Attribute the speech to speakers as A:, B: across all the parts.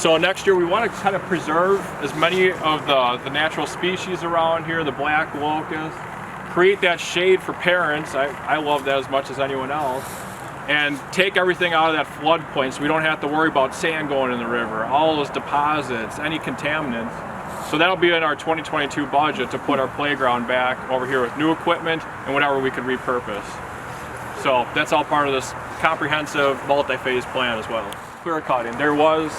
A: So next year we want to kind of preserve as many of the natural species around here, the black locust, create that shade for parents. I love that as much as anyone else. And take everything out of that floodplain so we don't have to worry about sand going in the river, all those deposits, any contaminants. So that'll be in our 2022 budget to put our playground back over here with new equipment and whatever we can repurpose. So that's all part of this comprehensive multi-phase plan as well. Clear cutting. There was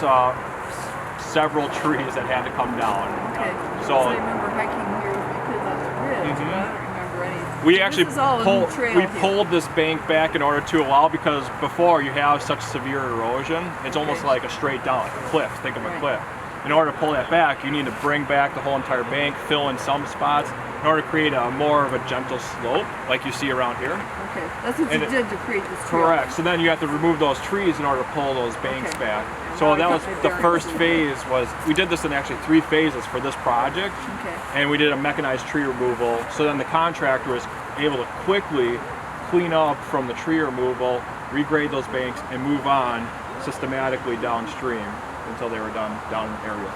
A: several trees that had to come down.
B: Okay.
A: So
B: I remember hiking here with my kids on the ridge, but I don't remember any.
A: we actually
B: This is all a new trail here.
A: pulled this bank back in order to allow, because before you have such severe erosion, it's almost
B: Okay.
A: like a straight down, like a cliff. Think of a
B: Right.
A: cliff. In order to pull that back, you need to bring back the whole entire bank, fill in some spots, in order to create a more of a gentle slope, like you see around here.
B: Okay, that's what
A: And
B: you did to create this trail.
A: Correct. So then you have to remove those trees in order to pull those banks
B: Okay.
A: back.
B: And
A: So
B: now
A: that
B: I
A: was
B: think
A: the
B: they're
A: first
B: very
A: phase. We did this in actually 3 phases for this project.
B: Okay.
A: And we did a mechanized tree removal. So then the contractor was able to quickly clean up from the tree removal, regrade those banks, and move on systematically downstream until they were done down in area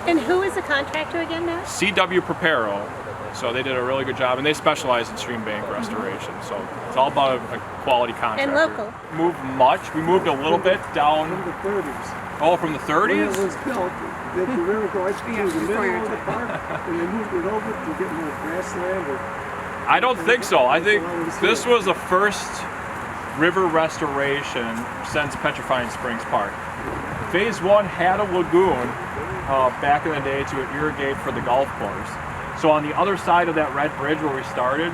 A: 3.
C: And who is the contractor again now?
A: CW Preparo. So they did a really good job, and they specialize in stream bank restoration. So it's all about a quality contractor.
C: And local.
A: Moved much. We moved a little bit down.
D: From the 30s.
A: Oh, from the
D: When
A: 30s?
D: it was built, did the river go right through the
B: before your
D: middle of the park, and they moved it over to get more grassland? Or
A: I don't think so. I think this was the first river restoration since Petrifying Springs Park. Phase 1 had a lagoon back in the day to irrigate for the golf course. So on the other side of that red bridge where we started,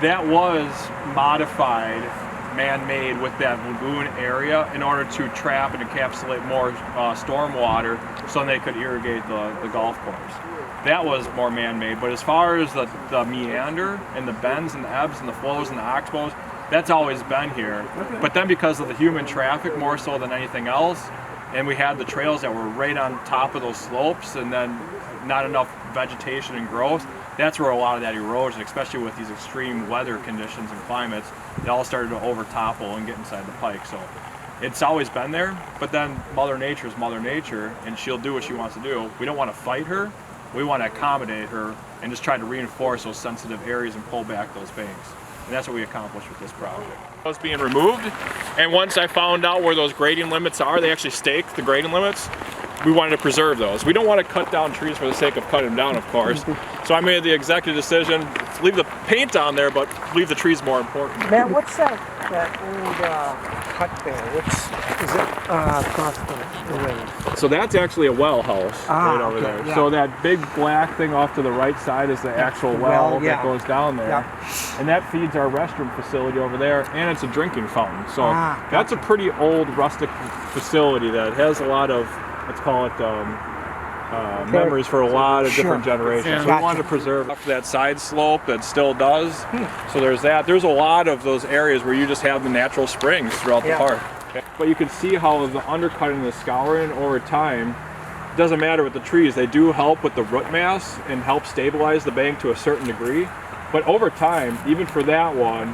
A: that was modified, man-made with that lagoon area in order to trap and encapsulate more storm water so they could irrigate the golf course. That was more man-made, but as far as the meander and the bends and the ebbs and the flows and the oxbows, that's always been here. But then because of the human traffic more so than anything else, and we had the trails that were right on top of those slopes and then not enough vegetation and growth, that's where a lot of that erosion, especially with these extreme weather conditions and climates, it all started to overtopple and get inside the pike. So it's always been there, but then Mother Nature is Mother Nature, and she'll do what she wants to do. We don't want to fight her, we want to accommodate her and just try to reinforce those sensitive areas and pull back those banks. And that's what we accomplished with this project. It was being removed, and once I found out where those grading limits are, they actually staked the grading limits. We wanted to preserve those. We don't want to cut down trees for the sake of cutting them down, of course. So I made the executive decision to leave the paint on there, but leave the trees more important.
E: Matt, what's that old hut there? Is it across the way?
A: So that's actually a well house right over
E: okay,
A: there.
E: yeah.
A: So that big black thing off to the right side is the actual well
E: yeah.
A: that goes down there.
E: Yeah.
A: And that feeds our restroom facility over there, and it's a drinking fountain. So
E: Ah,
A: that's a pretty old rustic facility that has a lot of, let's call it, memories for a lot of different generations.
E: Yeah.
A: So we wanted to preserve that side slope that still does. So there's that. There's a lot of those areas where you just have the natural springs throughout the
E: Yeah.
A: park. But you can see how the undercutting and the scouring over time, doesn't matter with the trees, they do help with the root mass and help stabilize the bank to a certain degree. But over time, even for that one,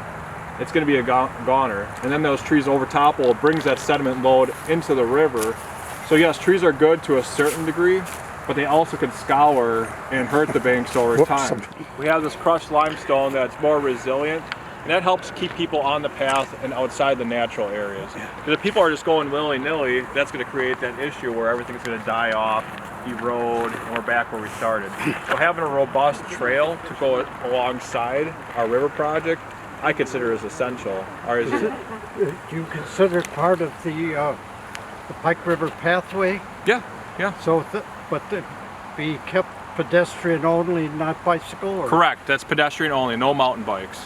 A: it's going to be a goner. And then those trees overtopple, it brings that sediment load into the river. So yes, trees are good to a certain degree, but they also can scour and hurt the banks over time. We have this crushed limestone that's more resilient, and that helps keep people on the path and outside the natural areas. Because if people are just going willy-nilly, that's going to create that issue where everything's going to die off, erode, and we're back where we started. So having a robust trail to go alongside our river project, I consider is essential.
E: Do you consider it part of the Pike River pathway?
A: Yeah, yeah.
E: So, but be kept pedestrian only, not bicycle? Or?
A: Correct. That's pedestrian only, no mountain bikes.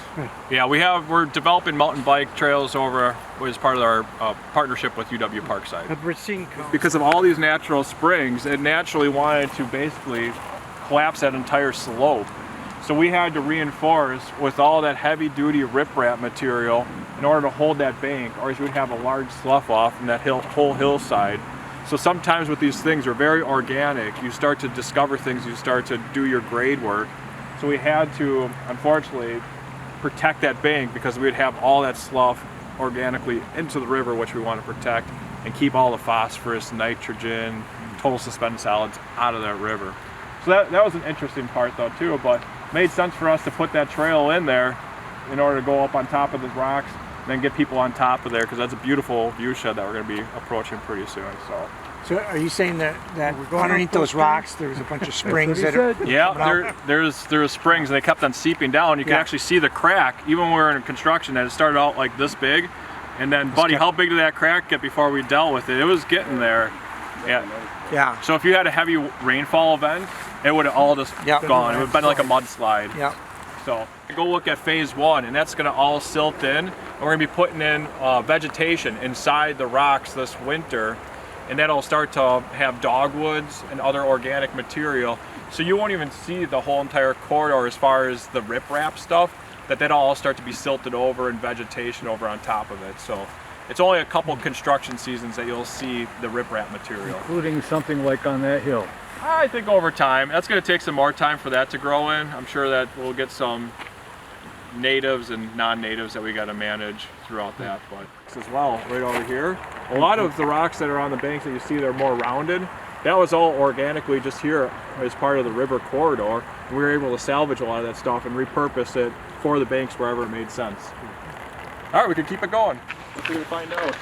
A: Yeah, we're developing mountain bike trails over as part of our partnership with UW Parkside.
E: But we're seeing
A: Because of all these natural springs, it naturally wanted to basically collapse that entire slope. So we had to reinforce with all that heavy-duty riprap material in order to hold that bank, or else you would have a large slough off from that whole hillside. So sometimes with these things, they're very organic. You start to discover things, you start to do your grade work. So we had to, unfortunately, protect that bank because we'd have all that slough organically into the river, which we want to protect. and keep all the phosphorus, nitrogen, total suspended solids out of that river. So that was an interesting part though too, but made sense for us to put that trail in there in order to go up on top of the rocks and then get people on top of there, because that's a beautiful view shed that we're going to be approaching pretty soon.
E: So are you saying that underneath those rocks there's a bunch of springs that are
A: Yeah, there's springs, and they kept on seeping down. You can actually see the crack, even when we were in construction, that it started out like this big. And then, buddy, how big did that crack get before we dealt with it? It was getting there.
E: Yeah.
A: So if you had a heavy rainfall event, it would have all just gone. It would have been like a mudslide.
E: Yeah.
A: So go look at phase 1, and that's going to all silt in. And we're going to be putting in vegetation inside the rocks this winter. And that'll start to have dogwoods and other organic material. So you won't even see the whole entire corridor as far as the riprap stuff, that'll all start to be silted over and vegetation over on top of it. So it's only a couple construction seasons that you'll see the riprap material.
F: Including something like on that hill.
A: I think over time. That's going to take some more time for that to grow in. I'm sure that we'll get some natives and non-natives that we got to manage throughout that. But as well, right over here, a lot of the rocks that are on the banks that you see, they're more rounded. That was all organically just here as part of the river corridor. We were able to salvage a lot of that stuff and repurpose it for the banks wherever it made sense. All right, we can keep it going. Let's see what we find out.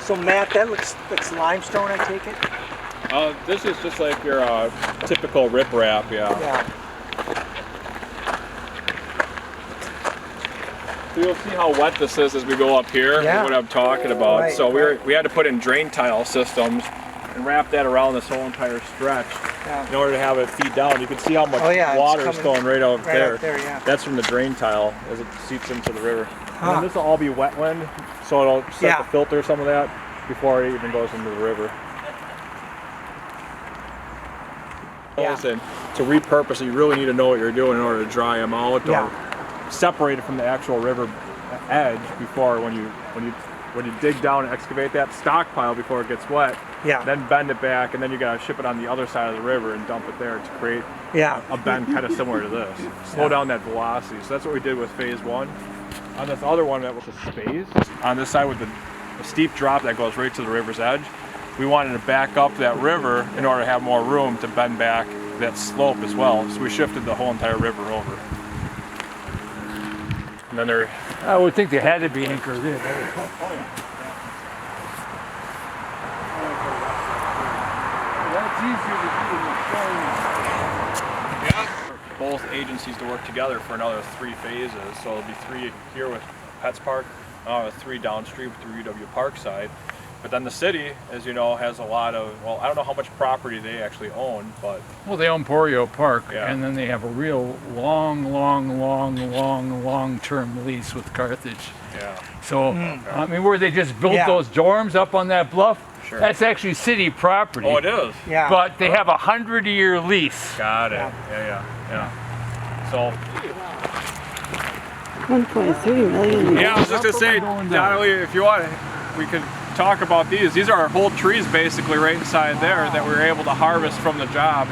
E: So Matt, that's limestone, I take it?
A: This is just like your typical riprap,
E: Yeah.
A: So you'll see how wet this is as we go up here, what I'm talking about.
E: Right,
A: So we had to put in drain tile systems and wrap that around this whole entire stretch in order to have it feed down. You can see how much water is going right out there. That's from the drain tile as it seeps into the river. And then this will all be wetland, so it'll start to filter some of that before it even goes into the river. And to repurpose it, you really need to know what you're doing in order to dry them out or separate it from the actual river edge before when you dig down and excavate that stockpile before it gets wet. Then bend it back, and then you gotta ship it on the other side of the river and dump it there to create a bend kind of similar to this. Slow down that velocity. So that's what we did with phase 1. On this other one that was a phase, on this side with the steep drop that goes right to the river's edge, we wanted to back up that river in order to have more room to bend back that slope as well. So we shifted the whole entire river over. And then
F: I would think they had to be anchored in. That's easier to do in the
A: both agencies to work together for another 3 phases. So it'll be 3 here with Pets Park, 3 downstream through UW Parkside. But then the city, as you know, has a lot of, well, I don't know how much property they actually own, but...
F: Well, they own Porio Park, and then they have a real long-term lease with Carthage. So, I mean, where they just built those dorms up on that bluff, that's actually city property.
A: Oh, it is?
F: But they have a 100-year lease.
A: Got it. So...
B: 1.3 million.
A: Yeah, I was just gonna say, Donnelly, if you want, we could talk about these. These are our whole trees basically right inside there that we were able to harvest from the job,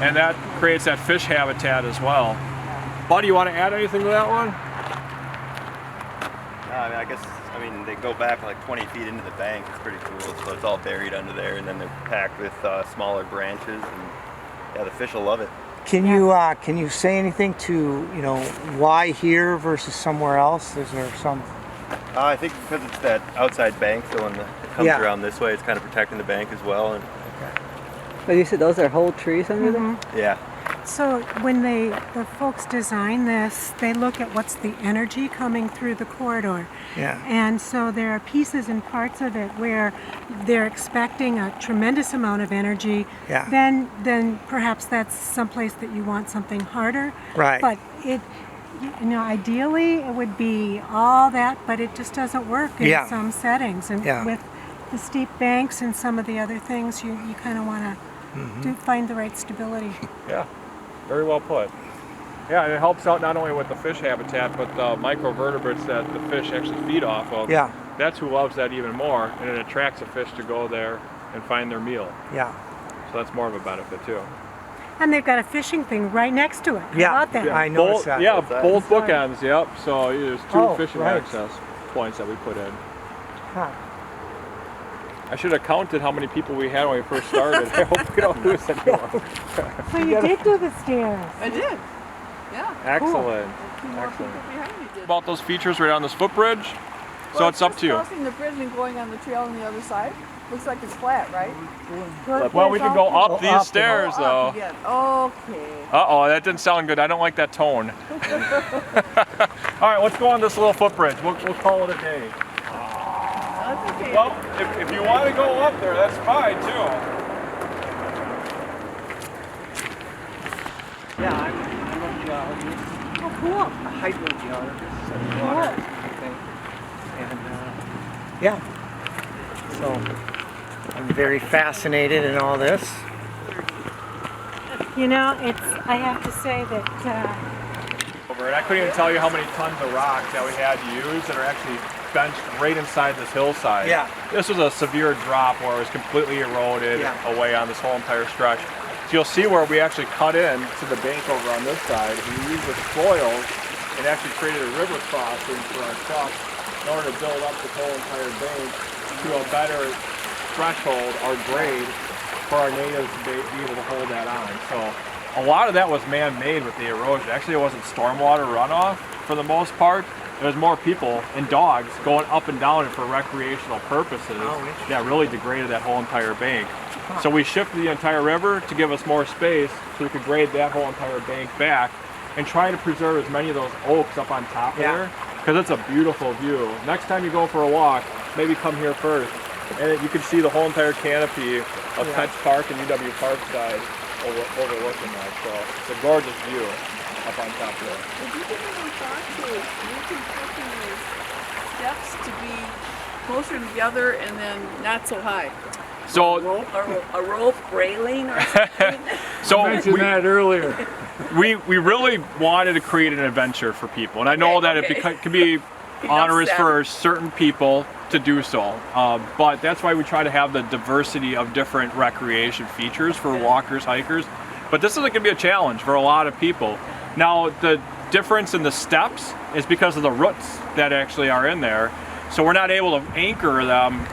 A: and that creates that fish habitat as well. Buddy, you want to add anything to that one?
G: I mean, they go back like 20 feet into the bank. It's pretty cool. So it's all buried under there, and then they're packed with smaller branches, and the fish will love it.
E: Can you say anything to why here versus somewhere else? Is there some?
G: I think because it's that outside bank, so when it comes around this way, it's kind of protecting the bank as well. And
B: But you said those are whole trees under there?
G: yeah.
H: So when the folks design this, they look at what's the energy coming through the corridor. And so there are pieces and parts of it where they're expecting a tremendous amount of energy. Then perhaps that's someplace that you want something harder. But ideally it would be all that, but it just doesn't work in some settings. And with the steep banks and some of the other things, you kind of want to find the right stability.
A: Very well put. Yeah, and it helps out not only with the fish habitat, but the microvertebrates that the fish actually feed off of.
E: Yeah.
A: That's who loves that even more, and it attracts the fish to go there and find their meal.
E: Yeah.
A: So that's more of a benefit too.
H: And they've got a fishing thing right next to it. How
E: Yeah.
H: about that?
E: I noticed that.
A: Yeah, both bookends, yep. So there's two
E: Oh,
A: fishing
E: right.
A: access points that we put in.
E: Huh.
A: I should have counted how many people we had when we first started. I hope we don't lose anyone.
H: So you did do the stairs.
B: I did. Yeah.
A: Excellent.
B: Two more people behind me did.
A: About those features right on this footbridge, so
B: Well,
A: it's up
B: just
A: to you.
B: crossing the bridge and going on the trail on the other side. Looks like it's flat, right?
A: Well, we can go up these
E: up.
A: stairs
B: Go
A: though.
B: up again. Okay.
A: Uh-oh, that didn't sound good. I don't like that tone. All right, let's go on this little footbridge. We'll call it a day.
B: That's okay.
A: Well, if you want to go up there, that's fine too.
E: Yeah, I'm a geologist,
H: Oh, cool.
E: a hydrogeologist, study water, I think. And yeah, so I'm very fascinated in all this.
H: You know, I have to say that
A: And I couldn't even tell you how many tons of rock that we had to use that are actually benched right inside this hillside.
E: Yeah.
A: This was a severe drop where it was completely eroded away on this whole entire stretch. So you'll see where we actually cut in to the bank over on this side, and we used the spoils and actually created a river crossing for our trucks in order to build up the whole entire bank to a better threshold or grade for our natives to be able to hold that on. So a lot of that was man-made with the erosion. Actually, it wasn't stormwater runoff for the most part. It was more people and dogs going up and down it for recreational purposes that really degraded that whole entire bank. So we shifted the entire river to give us more space so we could grade that whole entire bank back and try to preserve as many of those oaks up on top of there, because it's a beautiful view. Next time you go for a walk, maybe come here first, and you can see the whole entire canopy of Petch Park and UW Parkside overlooking that. So it's a gorgeous view up on top there.
B: Did you give any thought to reconstructing those steps to be closer together and then not so high?
A: So
B: A rope railing or something?
A: so
F: Mentioned that earlier.
A: we really wanted to create an adventure for people, and I know that it can be onerous for certain people to do so, but that's why we try to have the diversity of different recreation features for walkers, hikers. But this is going to be a challenge for a lot of people. Now, the difference in the steps is because of the roots that actually are in there, so we're not able to anchor them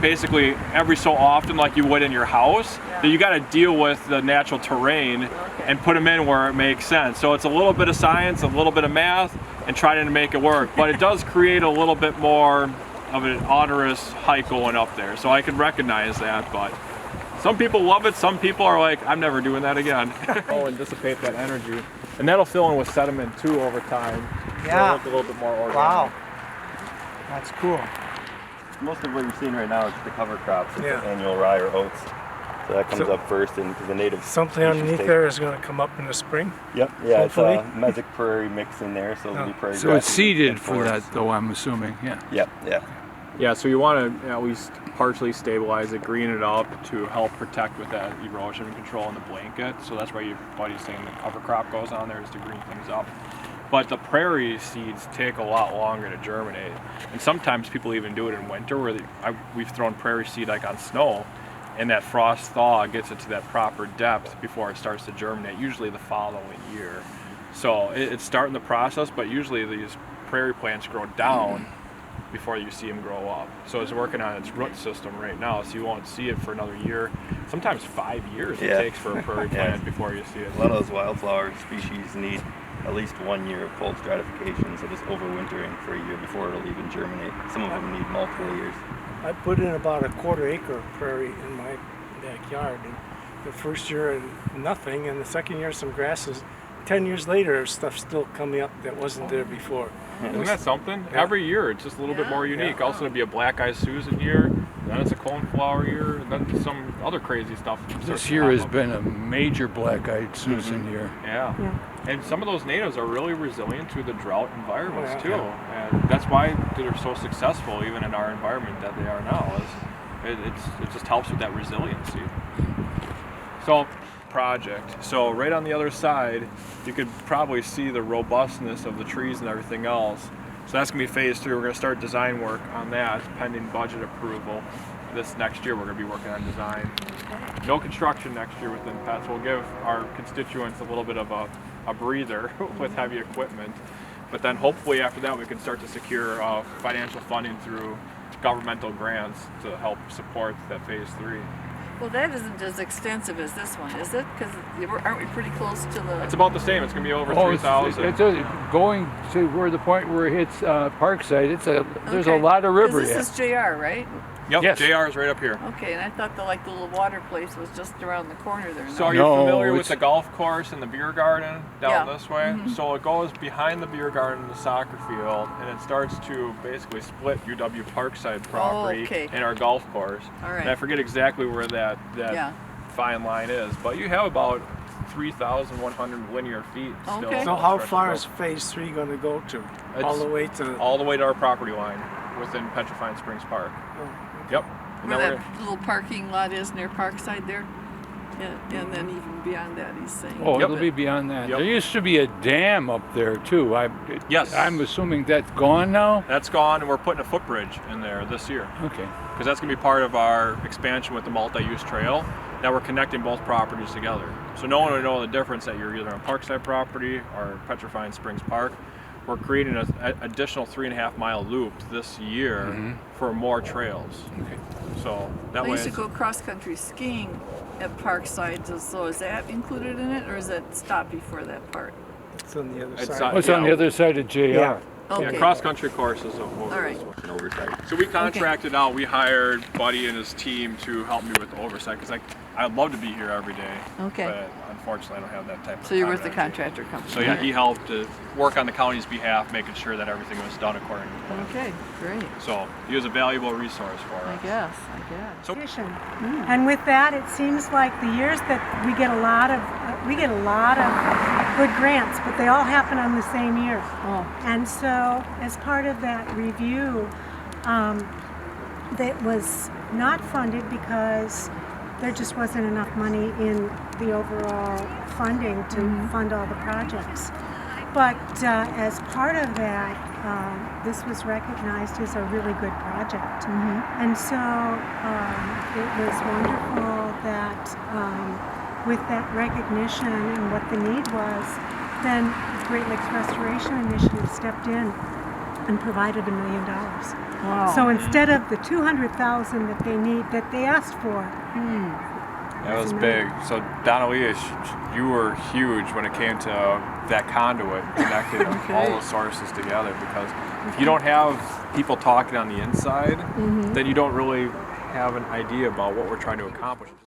A: basically every so often like you would in your house. That you got to deal with the natural terrain and put them in where it makes sense. So it's a little bit of science, a little bit of math, and trying to make it work. But it does create a little bit more of an onerous hike going up there. So I can recognize that, but some people love it. Some people are like, I'm never doing that again. And dissipate that energy. And that'll fill in with sediment too over time. So it'll look a little bit more organic.
E: Wow, that's cool.
G: Most of what you're seeing right now is the cover crops, it's
E: Yeah.
G: the annual rye or oats. So that comes up first, and because the native
D: Something
G: species
D: underneath
G: take-
D: there is going to come up in the spring.
G: Yep, yeah,
D: hopefully.
G: it's a mesic prairie mix in there, so it'll be prairie
F: So it's
G: grasses
F: seeded
G: and
F: for that,
G: forests.
F: though, I'm assuming. Yeah.
G: Yep, yeah.
A: Yeah, so you want to at least partially stabilize it, green it up to help protect with that erosion control in the blanket. So that's why your buddy's saying the cover crop goes on there is to green things up. But the prairie seeds take a lot longer to germinate. And sometimes people even do it in winter where we've thrown prairie seed like on snow, and that frost thaw gets it to that proper depth before it starts to germinate, usually the following year. So it's starting the process, but usually these prairie plants grow down before you see them grow up. So it's working on its root system right now, so you won't see it for another year. Sometimes 5 years it takes for a prairie plant before you see it.
G: A lot of those wildflower species need at least 1 year of cold stratification, so just overwintering for a year before it'll even germinate. Some of them need multiple years.
D: I put in about a 1/4 acre prairie in my backyard. And the first year, nothing, and the second year, some grasses. 10 years later, stuff's still coming up that wasn't there before.
A: Isn't that something? Every year it's just a little bit more unique. Also, it'll be a black-eyed Susan year, then it's a coneflower year, and then some other crazy stuff.
F: This year has been a major black-eyed Susan year.
A: Yeah. And some of those natives are really resilient to the drought environments too. And that's why they're so successful even in our environment that they are now. It just helps with that resiliency. So project. So right on the other side, you could probably see the robustness of the trees and everything else. So that's gonna be phase 3. We're gonna start design work on that pending budget approval. This next year we're gonna be working on design. No construction next year within pets. We'll give our constituents a little bit of a breather with heavy equipment. But then hopefully after that we can start to secure financial funding through governmental grants to help support that phase 3.
B: Well, that isn't as extensive as this one, is it? Because aren't we pretty close to the...
A: It's about the same. It's going to be over
F: Oh,
A: 3,000.
F: it's going to where the point where it hits Parkside. There's a
B: Okay.
F: lot of river
B: 'Cause
F: yet.
B: this is JR, right?
A: Yep,
F: Yes.
A: JR is right up here.
B: Okay, and I thought the little water place was just around the corner there.
A: So are you
F: No,
A: familiar with
F: it's-
A: the golf course and the beer garden down
B: Yeah.
A: this way? So it goes behind the beer garden, the soccer field, and it starts to basically split UW Parkside property
B: okay.
A: and our golf course.
B: All right.
A: And I forget exactly where that
B: Yeah.
A: fine line is, but you have about 3,100 linear feet still.
B: Okay.
D: So how far is phase 3 going to go to? All the way to...
A: All the way to our property line within Petrifying Springs Park.
D: Oh.
A: Yep. And
B: Where
A: then
B: that little parking lot is near Parkside there? And then even beyond that, he's saying.
F: Oh,
A: Yep.
F: it'll be beyond that.
A: Yep.
F: There used to be a dam up there too.
A: Yes.
F: I'm assuming that's gone now.
A: That's gone, and we're putting a footbridge in there this year.
F: Okay.
A: Because that's going to be part of our expansion with the multi-use trail. Now we're connecting both properties together. So no one will know the difference that you're either on Parkside property or Petrifying Springs Park. We're creating an additional 3.5-mile loop this year for more trails.
F: Okay.
A: So that
B: I
A: way
B: used to
A: it's-
B: go cross-country skiing at Parkside, so is that included in it, or is that stop before that part?
D: It's on the other
A: It's
D: side.
A: not-
F: What's on
A: Yeah.
F: the other side of JR?
D: Yeah.
B: Okay.
A: Yeah, cross-country courses over
B: All right.
A: this one, and oversight. So we contracted out, we hired Buddy and his team to help me with the oversight, because I'd love to be here every day.
B: Okay.
A: But unfortunately, I don't have that type of
B: So you're with the
A: time energy.
B: contractor company?
A: So yeah, he helped to work on the county's behalf, making sure that everything was done according to plan.
B: Okay, great.
A: So he was a valuable resource for
B: I
A: us.
B: guess.
A: So
H: And with that, it seems like the years that we get a lot of good grants, but they all happen on the same year.
B: Oh.
H: And so, as part of that review, that was not funded because there just wasn't enough money in the overall funding to fund all the projects. But as part of that, this was recognized as a really good project. And so it was wonderful that with that recognition and what the need was, then the Great Lakes Restoration Initiative stepped in and provided $1 million.
B: Wow.
H: So instead of the $200,000 that they asked for,
A: that was big. So Donnelly, you were huge when it came to that conduit connecting all the sources together, because if you don't have people talking on the inside, then you don't really have an idea about what we're trying to accomplish.